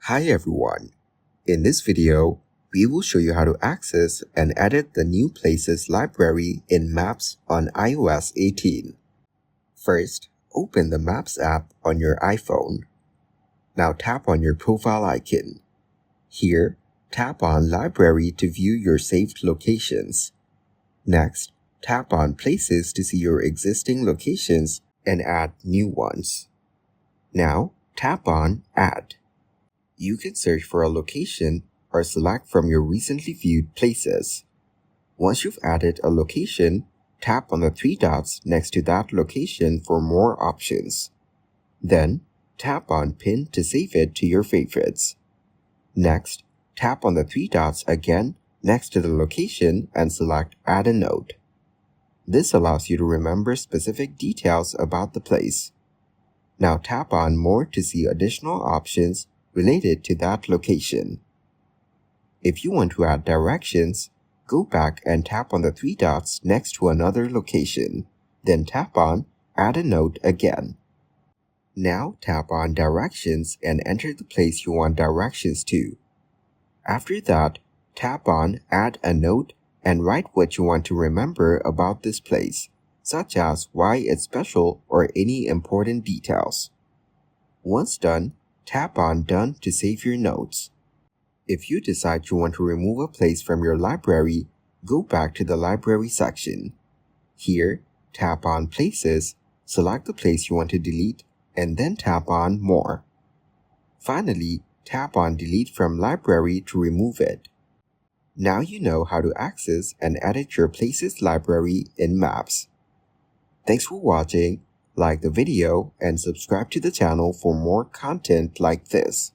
Hi everyone. In this video, we will show you how to access and edit the New Places library in Maps on iOS 18. First, open the Maps app on your iPhone. Now tap on your profile icon. Here, tap on Library to view your saved locations. Next, tap on Places to see your existing locations and add new ones. Now, tap on Add. You can search for a location or select from your recently viewed places. Once you've added a location, tap on the three dots next to that location for more options. Then, tap on Pin to save it to your favorites. Next, tap on the three dots again next to the location and select Add a Note. This allows you to remember specific details about the place. Now tap on More to see additional options related to that location. If you want to add directions, go back and tap on the three dots next to another location. Then tap on Add a Note again. Now tap on Directions and enter the place you want directions to. After that, tap on Add a Note and write what you want to remember about this place, such as why it's special or any important details. Once done, tap on Done to save your notes. If you decide you want to remove a place from your library, go back to the Library section. Here, tap on Places, select the place you want to delete, and then tap on More. Finally, tap on Delete from Library to remove it. Now you know how to access and edit your Places library in Maps. Thanks for watching. Like the video and subscribe to the channel for more content like this.